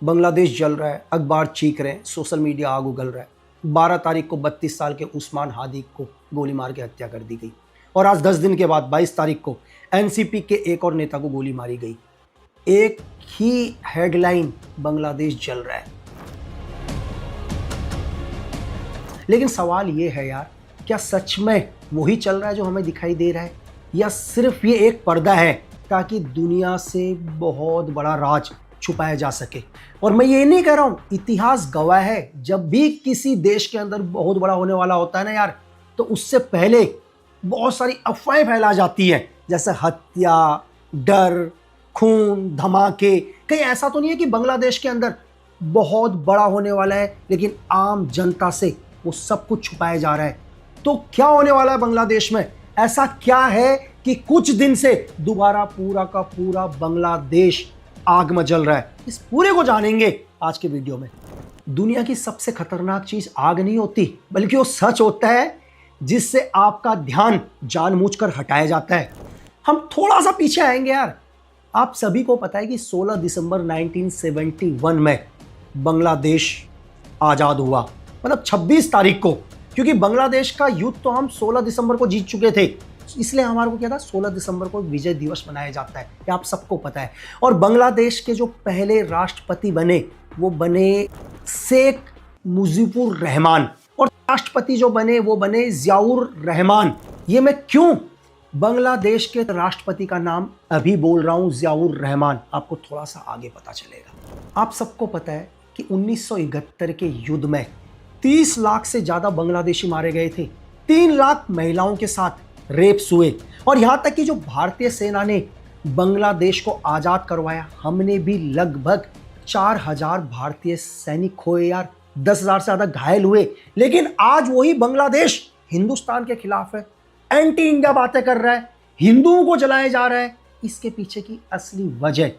बांग्लादेश जल रहा है, अखबार चीख रहे हैं, सोशल मीडिया आग उगल रहा है। 12 तारीख को 32 साल के उस्मान हादी को गोली मार के हत्या कर दी गई और आज 10 दिन के बाद 22 तारीख को एनसीपी के एक और नेता को गोली मारी गई। एक ही हेडलाइन, बांग्लादेश जल रहा है। लेकिन सवाल ये है यार, क्या सच में वही चल रहा है जो हमें दिखाई दे रहा है, या सिर्फ ये एक पर्दा है ताकि दुनिया से बहुत बड़ा राज छुपाया जा सके? और मैं ये नहीं कह रहा हूं, इतिहास गवाह है, जब भी किसी देश के अंदर बहुत बड़ा होने वाला होता है ना यार, तो उससे पहले बहुत सारी अफवाहें फैला जाती हैं, जैसे हत्या, डर, खून, धमाके। कहीं ऐसा तो नहीं है कि बांग्लादेश के अंदर बहुत बड़ा होने वाला है लेकिन आम जनता से वो सब कुछ छुपाया जा रहा है? तो क्या होने वाला है बांग्लादेश में? ऐसा क्या है कि कुछ दिन से दोबारा पूरा का पूरा बांग्लादेश आग में जल रहा है? इस पूरे को जानेंगे आज के वीडियो में। दुनिया की सबसे खतरनाक चीज आग नहीं होती, बल्कि वो सच होता है जिससे आपका ध्यान जानबूझकर हटाया जाता है। हम थोड़ा सा पीछे आएंगे यार। आप सभी को पता है कि 16 दिसंबर 1971 में बांग्लादेश आजाद हुआ, मतलब 26 तारीख को, क्योंकि बांग्लादेश का युद्ध तो हम 16 दिसंबर को जीत चुके थे, इसलिए हमारे को क्या था, 16 दिसंबर को विजय दिवस मनाया जाता है, ये आप सबको पता है। और बांग्लादेश के जो पहले राष्ट्रपति बने वो बने शेख मुजीबुर रहमान, और राष्ट्रपति जो बने वो बने जियाउर रहमान। ये मैं क्यों बांग्लादेश के राष्ट्रपति का नाम अभी बोल रहा हूं, जियाउर रहमान, आपको थोड़ा सा आगे पता चलेगा। आप सबको पता है कि 1971 के युद्ध में 30 लाख से ज्यादा बांग्लादेशी मारे गए थे। 3 लाख महिलाओं के साथ रेप्स हुए, और यहां तक कि जो भारतीय सेना ने बांग्लादेश को आजाद करवाया, हमने भी लगभग 4000 भारतीय सैनिक खोए यार, 10,000 से ज्यादा घायल हुए। लेकिन आज वही बांग्लादेश हिंदुस्तान के खिलाफ है, एंटी इंडिया बातें कर रहा है, हिंदुओं को जलाया जा रहा है। इसके पीछे की असली वजह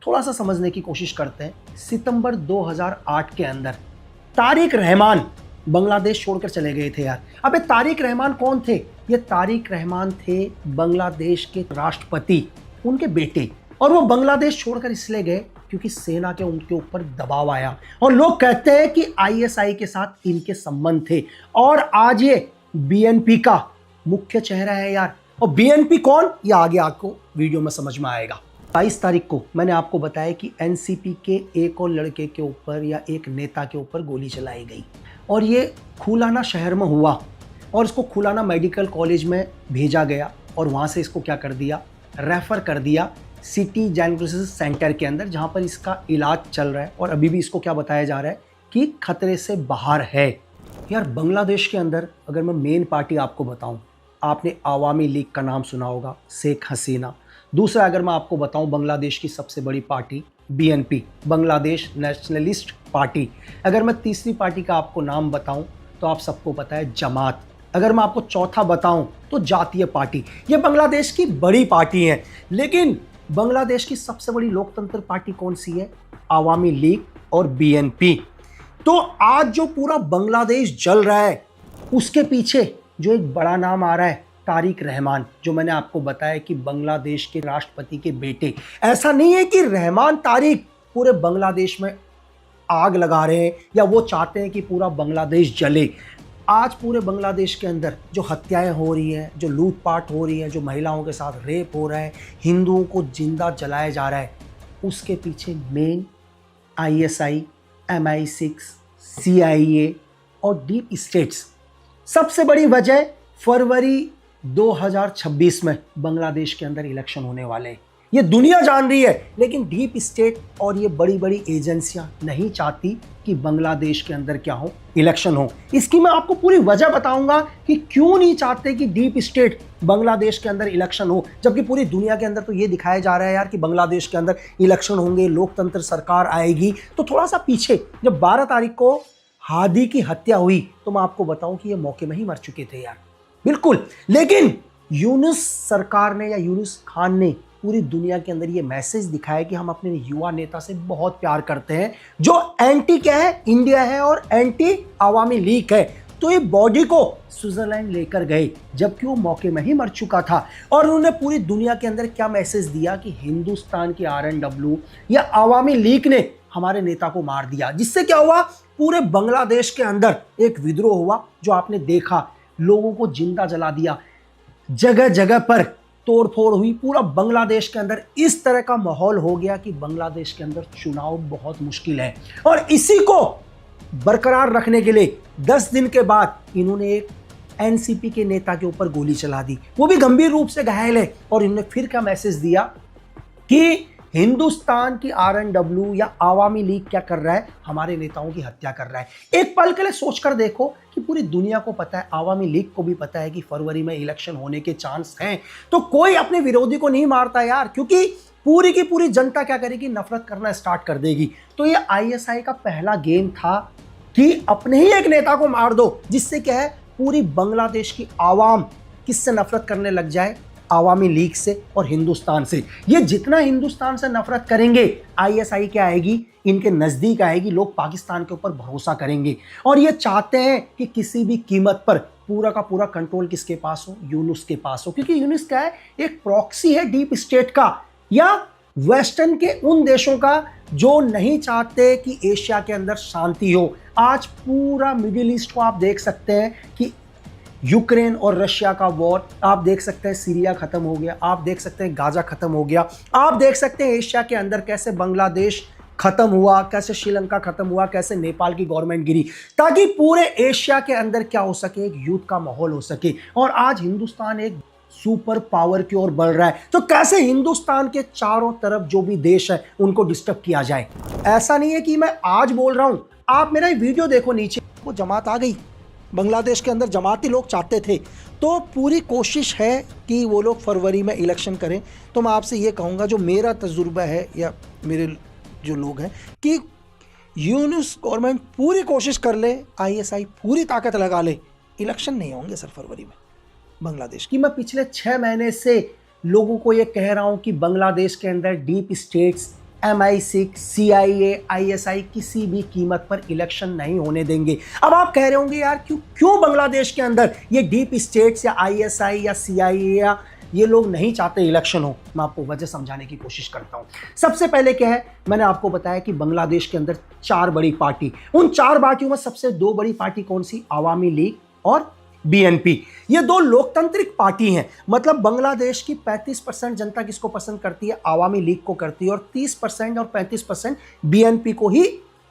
थोड़ा सा समझने की कोशिश करते हैं। सितंबर 2008 के अंदर तारिक रहमान बांग्लादेश छोड़कर चले गए थे यार। अबे तारिक रहमान कौन थे? ये तारिक रहमान थे बांग्लादेश के राष्ट्रपति, उनके बेटे। और वो बांग्लादेश छोड़कर इसलिए गए क्योंकि सेना के उनके ऊपर दबाव आया, और लोग कहते हैं कि आईएसआई के साथ इनके संबंध थे। और आज ये बीएनपी का मुख्य चेहरा है यार। और बीएनपी कौन, ये आगे आपको वीडियो में समझ में आएगा। 22 तारीख को मैंने आपको बताया कि एनसीपी के एक और लड़के के ऊपर या एक नेता के ऊपर गोली चलाई गई, और ये खुलाना शहर में हुआ, और इसको खुलाना मेडिकल कॉलेज में भेजा गया, और वहाँ से इसको क्या कर दिया, रेफर कर दिया सिटी डायग्नोसिस सेंटर के अंदर, जहाँ पर इसका इलाज चल रहा है। और अभी भी इसको क्या बताया जा रहा है कि खतरे से बाहर है। यार बांग्लादेश के अंदर अगर मैं मेन पार्टी आपको बताऊं, आपने आवामी लीग का नाम सुना होगा, शेख हसीना। दूसरा अगर मैं आपको बताऊं, बांग्लादेश की सबसे बड़ी party BNP, Bangladesh nationalist party. अगर मैं तीसरी पार्टी का आपको नाम बताऊं तो आप सबको पता है जमात। अगर मैं आपको चौथा बताऊं तो जातीय पार्टी। ये बांग्लादेश की बड़ी पार्टी है। लेकिन बांग्लादेश की सबसे बड़ी लोकतंत्र पार्टी कौन सी है? आवामी लीग और बीएनपी। तो आज जो पूरा बांग्लादेश जल रहा है, उसके पीछे जो एक बड़ा नाम आ रहा है, तारिक रहमान, जो मैंने आपको बताया कि बांग्लादेश के राष्ट्रपति के बेटे। ऐसा नहीं है कि रहमान तारिक पूरे बांग्लादेश में आग लगा रहे हैं या वो चाहते हैं कि पूरा बांग्लादेश जले। आज पूरे बांग्लादेश के अंदर जो हत्याएं हो रही हैं, जो लूटपाट हो रही है, जो महिलाओं के साथ रेप हो रहा है, हिंदुओं को जिंदा जलाया जा रहा है, उसके पीछे मेन आईएसआई, MI6, CIA और डीप स्टेट्स। सबसे बड़ी वजह, फरवरी 2026 में बांग्लादेश के अंदर इलेक्शन होने वाले हैं। ये दुनिया जान रही है, लेकिन डीप स्टेट और ये बड़ी बड़ी एजेंसियां नहीं चाहती कि बांग्लादेश के अंदर क्या हो, इलेक्शन हो। इसकी मैं आपको पूरी वजह बताऊंगा कि क्यों नहीं चाहते कि डीप स्टेट बांग्लादेश के अंदर इलेक्शन हो, जबकि पूरी दुनिया के अंदर तो ये दिखाया जा रहा है यार कि बांग्लादेश के अंदर इलेक्शन होंगे, लोकतंत्र सरकार आएगी। तो थोड़ा सा पीछे, जब 12 तारीख को हादी की हत्या हुई तो मैं आपको बताऊं कि ये मौके में ही मर चुके थे यार, बिल्कुल। लेकिन यूनुस सरकार ने या यूनुस खान ने पूरी दुनिया के अंदर ये मैसेज दिखाया कि हम अपने युवा नेता से बहुत प्यार करते हैं, जो एंटी क्या है, इंडिया है और एंटी आवामी लीग है। तो ये बॉडी को स्विट्जरलैंड लेकर गए, जबकि वो मौके में ही मर चुका था। और उन्होंने पूरी दुनिया के अंदर क्या मैसेज दिया कि हिंदुस्तान की RNW या आवामी लीग ने हमारे नेता को मार दिया, जिससे क्या हुआ, पूरे बांग्लादेश के अंदर एक विद्रोह हुआ जो आपने देखा, लोगों को जिंदा जला दिया, जगह जगह पर तोड़फोड़ हुई, पूरा बांग्लादेश के अंदर इस तरह का माहौल हो गया कि बांग्लादेश के अंदर चुनाव बहुत मुश्किल है। और इसी को बरकरार रखने के लिए 10 दिन के बाद इन्होंने एक एनसीपी के नेता के ऊपर गोली चला दी, वो भी गंभीर रूप से घायल है। और इन्होंने फिर क्या मैसेज दिया कि हिंदुस्तान की आरएनडब्ल्यू या आवामी लीग क्या कर रहा है, हमारे नेताओं की हत्या कर रहा है। एक पल के लिए सोचकर देखो कि पूरी दुनिया को पता है, आवामी लीग को भी पता है कि फरवरी में इलेक्शन होने के चांस हैं, तो कोई अपने विरोधी को नहीं मारता यार, क्योंकि पूरी की पूरी जनता क्या करेगी, नफरत करना स्टार्ट कर देगी। तो ये आईएसआई का पहला गेम था कि अपने ही एक नेता को मार दो, जिससे क्या है, पूरी बांग्लादेश की आवाम किससे नफरत करने लग जाए, आवामी लीग से और हिंदुस्तान से। ये जितना हिंदुस्तान से नफरत करेंगे, आईएसआई क्या आएगी, इनके नजदीक आएगी, लोग पाकिस्तान के ऊपर भरोसा करेंगे। और ये चाहते हैं कि किसी भी कीमत पर पूरा का पूरा कंट्रोल किसके पास हो, यूनुस के पास हो, क्योंकि यूनुस क्या है, एक प्रॉक्सी है डीप स्टेट का या वेस्टर्न के उन देशों का जो नहीं चाहते कि एशिया के अंदर शांति हो। आज पूरा मिडिल ईस्ट को आप देख सकते हैं कि यूक्रेन और रशिया का वॉर, आप देख सकते हैं सीरिया खत्म हो गया, आप देख सकते हैं गाजा खत्म हो गया, आप देख सकते हैं एशिया के अंदर कैसे बांग्लादेश खत्म हुआ, कैसे श्रीलंका खत्म हुआ, कैसे नेपाल की गवर्नमेंट गिरी, ताकि पूरे एशिया के अंदर क्या हो सके, एक युद्ध का माहौल हो सके। और आज हिंदुस्तान एक सुपर पावर की ओर बढ़ रहा है, तो कैसे हिंदुस्तान के चारों तरफ जो भी देश है उनको डिस्टर्ब किया जाए। ऐसा नहीं है कि मैं आज बोल रहा हूं, आप मेरा वीडियो देखो, नीचे वो जमात आ गई, बांग्लादेश के अंदर जमाती लोग चाहते थे, तो पूरी कोशिश है कि वो लोग फरवरी में इलेक्शन करें। तो मैं आपसे ये कहूँगा, जो मेरा तजुर्बा है या मेरे जो लोग हैं, कि यूनुस गवर्नमेंट पूरी कोशिश कर ले, आईएसआई पूरी ताकत लगा ले, इलेक्शन नहीं होंगे सर फरवरी में बांग्लादेश की। मैं पिछले 6 महीने से लोगों को ये कह रहा हूँ कि बांग्लादेश के अंदर deep states, MI6, CIA, ISI किसी भी कीमत पर इलेक्शन नहीं होने देंगे। अब आप कह रहे होंगे यार क्यों बांग्लादेश के अंदर ये डीप स्टेट्स या ISI या CIA या ये लोग नहीं चाहते इलेक्शन हो। मैं आपको वजह समझाने की कोशिश करता हूं। सबसे पहले क्या है, मैंने आपको बताया कि बांग्लादेश के अंदर 4 बड़ी पार्टी, उन 4 पार्टियों में सबसे 2 बड़ी पार्टी कौन सी, आवामी लीग और BNP। ये 2 लोकतांत्रिक पार्टी हैं, मतलब बांग्लादेश की 35% जनता किसको पसंद करती है, आवामी लीग को करती है, और 30% और 35% BNP को ही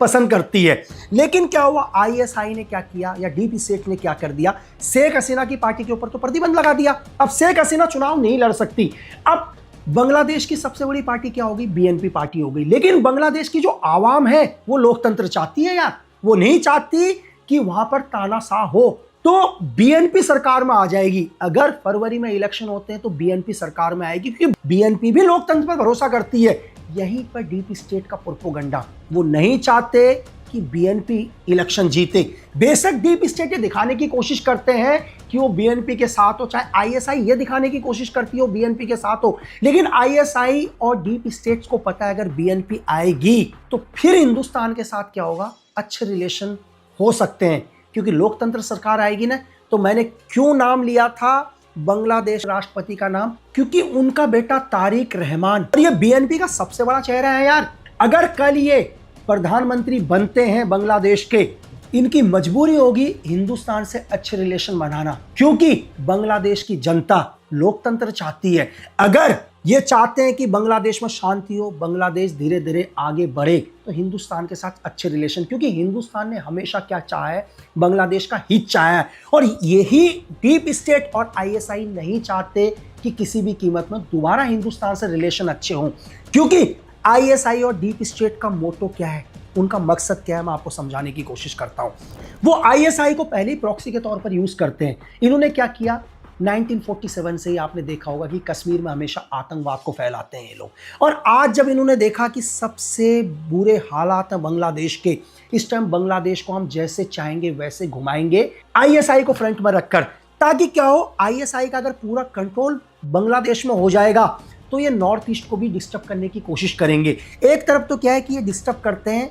पसंद करती है। लेकिन क्या हुआ, ISI ने क्या किया या डीप स्टेट ने क्या कर दिया, शेख हसीना की पार्टी के ऊपर तो प्रतिबंध लगा दिया। अब शेख हसीना चुनाव नहीं लड़ सकती। अब बांग्लादेश की सबसे बड़ी पार्टी क्या होगी, BNP पार्टी हो गई। लेकिन बांग्लादेश की जो आवाम है वो लोकतंत्र चाहती है यार, वो नहीं चाहती कि वहां पर तानाशाह हो, तो BNP सरकार में आ जाएगी। अगर फरवरी में इलेक्शन होते हैं तो BNP सरकार में आएगी, क्योंकि BNP भी लोकतंत्र पर भरोसा करती है। यहीं पर डीप स्टेट का प्रोपोगंडा, वो नहीं चाहते कि BNP इलेक्शन जीते। बेशक डीप स्टेट ये दिखाने की कोशिश करते हैं कि वो BNP के साथ हो, चाहे ISI ये दिखाने की कोशिश करती हो BNP के साथ हो, लेकिन ISI और डीप स्टेट्स को पता है अगर BNP आएगी तो फिर हिंदुस्तान के साथ क्या होगा, अच्छे रिलेशन हो सकते हैं, क्योंकि लोकतंत्र सरकार आएगी ना। तो मैंने क्यों नाम लिया था बांग्लादेश राष्ट्रपति का नाम, क्योंकि उनका बेटा तारिक रहमान, और ये BNP का सबसे बड़ा चेहरा है यार। अगर कल ये प्रधानमंत्री बनते हैं बांग्लादेश के, इनकी मजबूरी होगी हिंदुस्तान से अच्छे रिलेशन बनाना, क्योंकि बांग्लादेश की जनता लोकतंत्र चाहती है। अगर ये चाहते हैं कि बांग्लादेश में शांति हो, बांग्लादेश धीरे धीरे आगे बढ़े, तो हिंदुस्तान के साथ अच्छे रिलेशन, क्योंकि हिंदुस्तान ने हमेशा क्या चाहा है, बांग्लादेश का हित चाहा है। और यही डीप स्टेट और ISI नहीं चाहते कि किसी भी कीमत में दोबारा हिंदुस्तान से रिलेशन अच्छे हों, क्योंकि ISI और डीप स्टेट का मोटो क्या है, उनका मकसद क्या है, मैं आपको समझाने की कोशिश करता हूं। वो ISI को पहले ही प्रॉक्सी के तौर पर यूज करते हैं। इन्होंने क्या किया, 1947 से ही आपने देखा होगा कि कश्मीर में हमेशा आतंकवाद को फैलाते हैं ये लोग। और आज जब इन्होंने देखा कि सबसे बुरे हालात हैं बांग्लादेश के, इस टाइम बांग्लादेश को हम जैसे चाहेंगे वैसे घुमाएंगे ISI को फ्रंट में रखकर, ताकि क्या हो, ISI का अगर पूरा कंट्रोल बांग्लादेश में हो जाएगा तो ये नॉर्थ ईस्ट को भी डिस्टर्ब करने की कोशिश करेंगे। एक तरफ तो क्या है कि ये डिस्टर्ब करते हैं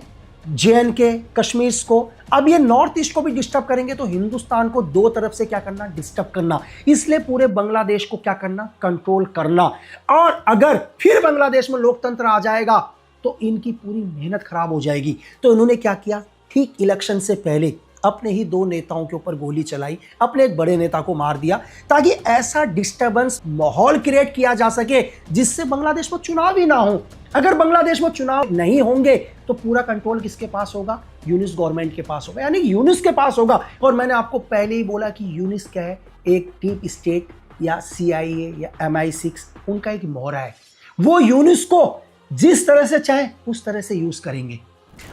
JNK कश्मीर को, अब ये नॉर्थ ईस्ट को भी डिस्टर्ब करेंगे, तो हिंदुस्तान को 2 तरफ से क्या करना, डिस्टर्ब करना। इसलिए पूरे बांग्लादेश को क्या करना, कंट्रोल करना। और अगर फिर बांग्लादेश में लोकतंत्र आ जाएगा तो इनकी पूरी मेहनत खराब हो जाएगी। तो इन्होंने क्या किया, ठीक इलेक्शन से पहले अपने ही 2 नेताओं के ऊपर गोली चलाई, अपने एक बड़े नेता को मार दिया, ताकि ऐसा डिस्टर्बेंस माहौल क्रिएट किया जा सके जिससे बांग्लादेश में चुनाव ही ना हो। अगर बांग्लादेश में चुनाव नहीं होंगे तो पूरा कंट्रोल किसके पास होगा, यूनिस गवर्नमेंट के पास होगा, यानी यूनिस के पास होगा। और मैंने आपको पहले ही बोला कि यूनिस क्या है, एक डीप स्टेट या CIA या MI6 उनका एक मोहरा है। वो यूनिस को जिस तरह से चाहे उस तरह से यूज करेंगे।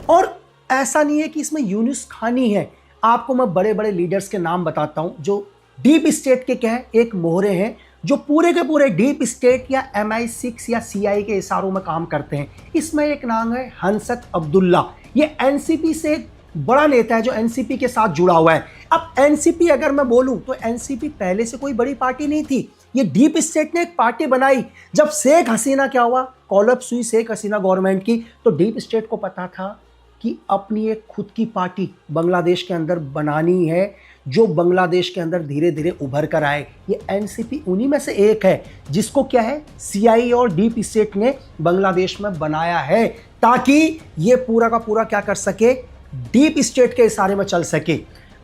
और ऐसा नहीं है कि इसमें यूनिस खानी है। आपको मैं बड़े बड़े लीडर्स के नाम बताता हूं जो डीप स्टेट के क्या है, एक मोहरे हैं, जो पूरे के पूरे डीप स्टेट या MI6 या CIA के इशारों में काम करते हैं। इसमें एक नाम है हंसत अब्दुल्ला। ये NCP से एक बड़ा नेता है जो NCP के साथ जुड़ा हुआ है। अब NCP अगर मैं बोलूं तो NCP पहले से कोई बड़ी पार्टी नहीं थी। ये डीप स्टेट ने एक पार्टी बनाई जब शेख हसीना क्या हुआ, कोलैप्स हुई शेख हसीना गवर्नमेंट की, तो डीप स्टेट को पता था कि अपनी एक खुद की पार्टी बांग्लादेश के अंदर बनानी है जो बांग्लादेश के अंदर धीरे धीरे उभर कर आए। ये NCP उन्हीं में से एक है जिसको क्या है, CIA और डीप स्टेट ने बांग्लादेश में बनाया है ताकि ये पूरा का पूरा क्या कर सके, डीप स्टेट के इशारे में चल सके।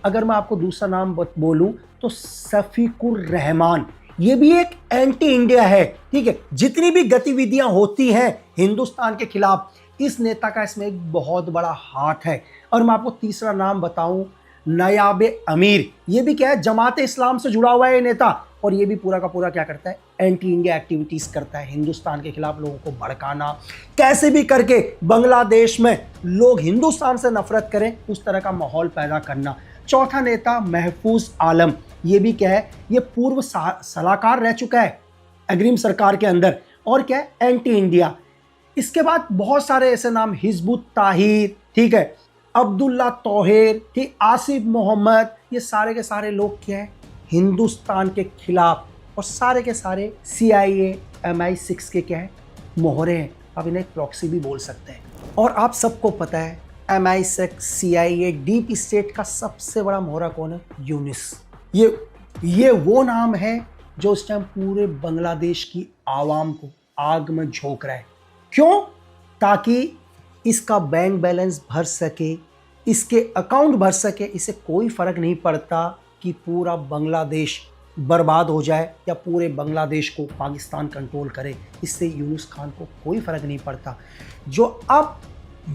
अगर मैं आपको दूसरा नाम बोलूं तो शफीकुर रहमान, ये भी एक एंटी इंडिया है। ठीक है, जितनी भी गतिविधियां होती हैं हिंदुस्तान के खिलाफ, इस नेता का इसमें एक बहुत बड़ा हाथ है। और मैं आपको तीसरा नाम बताऊं, नयाबे अमीर, ये भी क्या है, जमात इस्लाम से जुड़ा हुआ है ये नेता, और ये भी पूरा का पूरा क्या करता है, एंटी इंडिया एक्टिविटीज करता है, हिंदुस्तान के खिलाफ लोगों को भड़काना, कैसे भी करके बांग्लादेश में लोग हिंदुस्तान से नफरत करें उस तरह का माहौल पैदा करना। चौथा नेता महफूज आलम, ये भी क्या है, ये पूर्व सलाहकार रह चुका है अग्रिम सरकार के अंदर, और क्या है, एंटी इंडिया। इसके बाद बहुत सारे ऐसे नाम, हिजबुत ताहिर, ठीक है, अब्दुल्ला तोहेर, ठीक, आसिफ मोहम्मद, ये सारे के सारे लोग क्या है, हिंदुस्तान के खिलाफ, और सारे के सारे CIA MI6 के क्या है, मोहरे हैं। अब इन्हें प्रॉक्सी भी बोल सकते हैं। और आप सबको पता है MI6 CIA डीप स्टेट का सबसे बड़ा मोहरा कौन है, यूनिस। ये वो नाम है जो इस टाइम पूरे बांग्लादेश की आवाम को आग में झोंक रहा है। क्यों? ताकि इसका बैंक बैलेंस भर सके, इसके अकाउंट भर सके। इसे कोई फर्क नहीं पड़ता कि पूरा बांग्लादेश बर्बाद हो जाए या पूरे बांग्लादेश को पाकिस्तान कंट्रोल करे, इससे यूनुस खान को कोई फर्क नहीं पड़ता। जो अब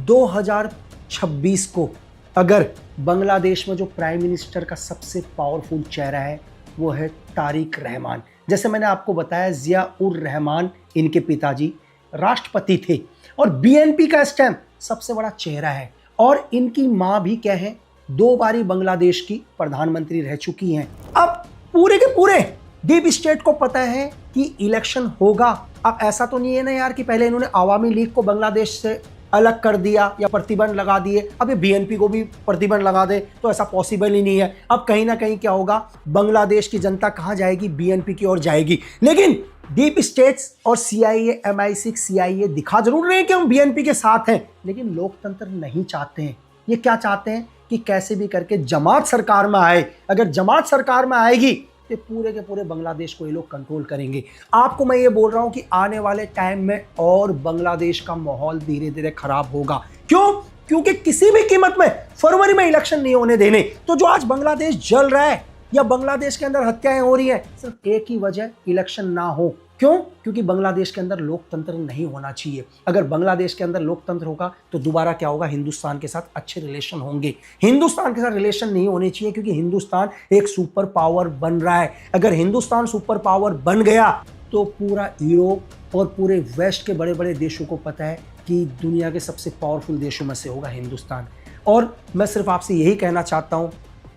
2026 को अगर बांग्लादेश में जो प्राइम मिनिस्टर का सबसे पावरफुल चेहरा है वो है तारिक रहमान। जैसे मैंने आपको बताया, जिया-उर रहमान इनके पिताजी राष्ट्रपति थे और BNP का इस टाइम सबसे बड़ा चेहरा है, और इनकी मां भी क्या है, 2 बारी बांग्लादेश की प्रधानमंत्री रह चुकी हैं। अब पूरे के पूरे डीप स्टेट को पता है कि इलेक्शन होगा। अब ऐसा तो नहीं है ना यार कि पहले इन्होंने आवामी लीग को बांग्लादेश से अलग कर दिया या प्रतिबंध लगा दिए, अब ये BNP को भी प्रतिबंध लगा दे, तो ऐसा पॉसिबल ही नहीं है। अब कहीं ना कहीं क्या होगा, बांग्लादेश की जनता कहाँ जाएगी, BNP की ओर जाएगी। लेकिन डीप स्टेट्स और CIA MI6 CIA दिखा जरूर रहे हैं कि हम BNP के साथ हैं, लेकिन लोकतंत्र नहीं चाहते हैं। ये क्या चाहते हैं कि कैसे भी करके जमात सरकार में आए। अगर जमात सरकार में आएगी तो पूरे के पूरे बांग्लादेश को ये लोग कंट्रोल करेंगे। आपको मैं ये बोल रहा हूं कि आने वाले टाइम में और बांग्लादेश का माहौल धीरे धीरे खराब होगा। क्यों? क्योंकि किसी भी कीमत में फरवरी में इलेक्शन नहीं होने देने। तो जो आज बांग्लादेश जल रहा है या बांग्लादेश के अंदर हत्याएं हो रही हैं, सिर्फ एक ही वजह, इलेक्शन ना हो। क्यों? क्योंकि बांग्लादेश के अंदर लोकतंत्र नहीं होना चाहिए। अगर बांग्लादेश के अंदर लोकतंत्र होगा तो दोबारा क्या होगा, हिंदुस्तान के साथ अच्छे रिलेशन होंगे। हिंदुस्तान के साथ रिलेशन नहीं होने चाहिए क्योंकि हिंदुस्तान एक सुपर पावर बन रहा है। अगर हिंदुस्तान सुपर पावर बन गया तो पूरा यूरोप और पूरे वेस्ट के बड़े बड़े देशों को पता है कि दुनिया के सबसे पावरफुल देशों में से होगा हिंदुस्तान। और मैं सिर्फ आपसे यही कहना चाहता हूँ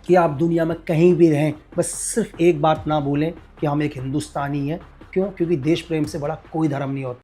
कि आप दुनिया में कहीं भी रहें, बस सिर्फ एक बात ना भूलें कि हम एक हिंदुस्तानी हैं। क्यों? क्योंकि देश प्रेम से बड़ा कोई धर्म नहीं होता।